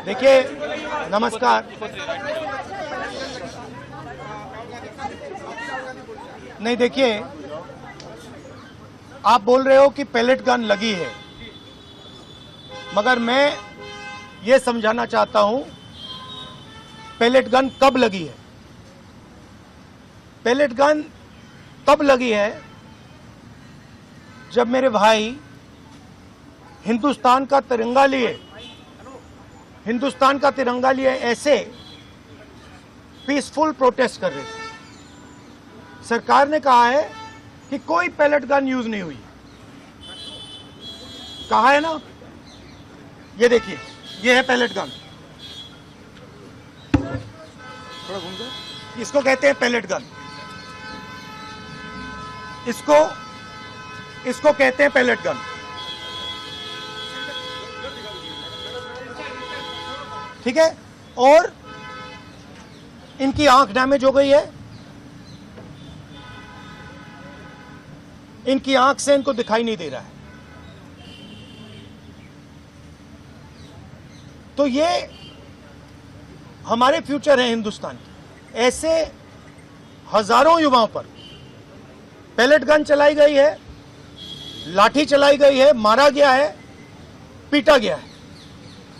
देखिए, नमस्कार। नहीं, देखिए, आप बोल रहे हो कि पैलेट गन लगी है, मगर मैं ये समझाना चाहता हूं पैलेट गन कब लगी है। पैलेट गन तब लगी है जब मेरे भाई हिंदुस्तान का तिरंगा लिए ऐसे पीसफुल प्रोटेस्ट कर रहे थे। सरकार ने कहा है कि कोई पैलेट गन यूज नहीं हुई। कहा है ना, ये देखिए, ये है पैलेट गन। थोड़ा घूम जाए। इसको कहते हैं पैलेट गन। इसको कहते हैं पैलेट गन। ठीक है। और इनकी आंख डैमेज हो गई है। इनकी आंख से इनको दिखाई नहीं दे रहा है। तो ये हमारे फ्यूचर है हिंदुस्तान के। ऐसे हजारों युवाओं पर पैलेट गन चलाई गई है, लाठी चलाई गई है, मारा गया है, पीटा गया है।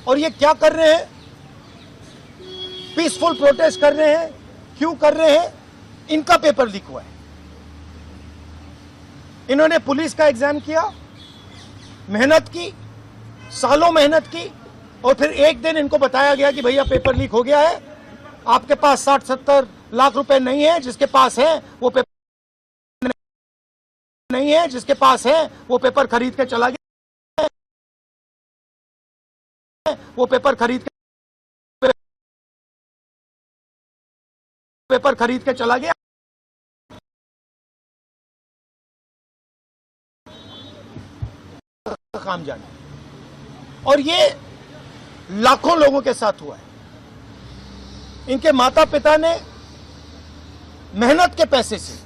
और ये क्या कर रहे हैं? पीसफुल प्रोटेस्ट कर रहे हैं। क्यों कर रहे हैं? इनका पेपर लीक हुआ है। इन्होंने पुलिस का एग्जाम किया, मेहनत की, सालों मेहनत की, और फिर एक दिन इनको बताया गया कि भैया पेपर लीक हो गया है, आपके पास 60-70 लाख रुपए नहीं है, जिसके पास है वो पेपर नहीं है, जिसके पास है वो पेपर खरीद के चला गया, वो पेपर खरीद के चला गया। काम जाने। और ये लाखों लोगों के साथ हुआ है। इनके माता पिता ने मेहनत के पैसे से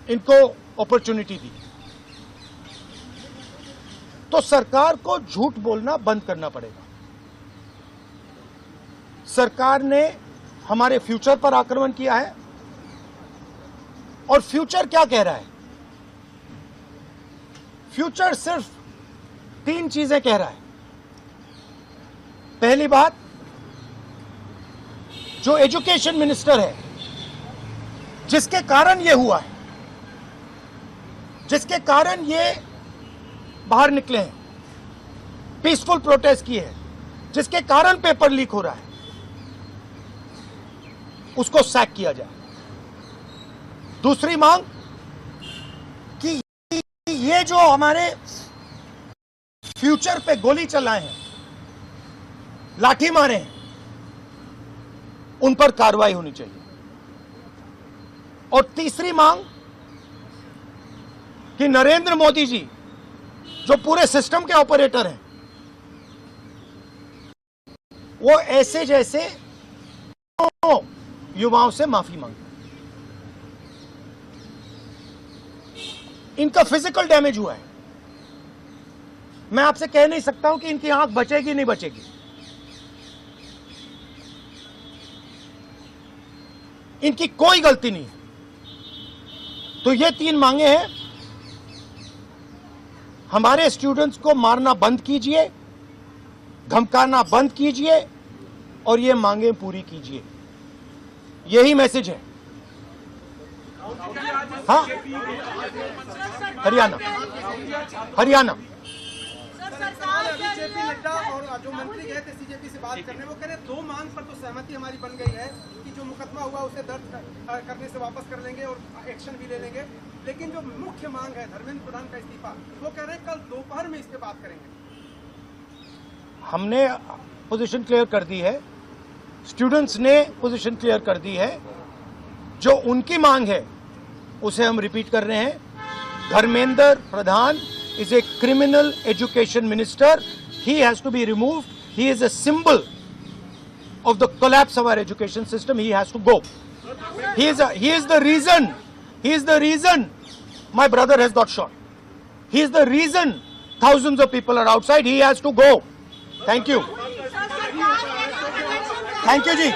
इनको अपॉर्चुनिटी दी। तो सरकार को झूठ बोलना बंद करना पड़ेगा। सरकार ने हमारे फ्यूचर पर आक्रमण किया है। और फ्यूचर क्या कह रहा है? फ्यूचर सिर्फ 3 चीजें कह रहा है। पहली बात, जो एजुकेशन मिनिस्टर है, जिसके कारण यह हुआ है, जिसके कारण ये बाहर निकले हैं, पीसफुल प्रोटेस्ट किए हैं, जिसके कारण पेपर लीक हो रहा है, उसको सैक किया जाए। दूसरी मांग कि ये जो हमारे फ्यूचर पे गोली चलाए हैं, लाठी मारे हैं, उन पर कार्रवाई होनी चाहिए। और तीसरी मांग कि नरेंद्र मोदी जी, जो पूरे सिस्टम के ऑपरेटर हैं, वो ऐसे जैसे युवाओं से माफी मांगे। इनका फिजिकल डैमेज हुआ है। मैं आपसे कह नहीं सकता हूं कि इनकी आंख बचेगी नहीं बचेगी। इनकी कोई गलती नहीं है। तो ये 3 मांगे हैं। हमारे स्टूडेंट्स को मारना बंद कीजिए, धमकाना बंद कीजिए, और ये मांगे पूरी कीजिए। यही मैसेज है। हाँ, हरियाणा जेपी नड्डा और जो मंत्री गए थे सीजेपी से बात करने, वो कह रहे 2 मांग पर तो सहमति हमारी बन गई है कि जो मुकदमा हुआ उसे दर्ज करने से वापस कर लेंगे और एक्शन भी ले लेंगे। लेकिन जो मुख्य मांग है धर्मेंद्र प्रधान का इस्तीफा, वो कह रहे हैं कल दोपहर में इस पे बात करेंगे। हमने पोजीशन क्लियर कर दी है, स्टूडेंट्स ने पोजीशन क्लियर कर दी है। जो उनकी मांग है उसे हम रिपीट कर रहे हैं। Dharmendra Pradhan is a criminal education minister. He has to be removed. He is a symbol of the collapse of our education system. He has to go. He is the reason He is the reason my brother has got shot. He is the reason thousands of people are outside. He has to go. Thank you. Thank you, ji.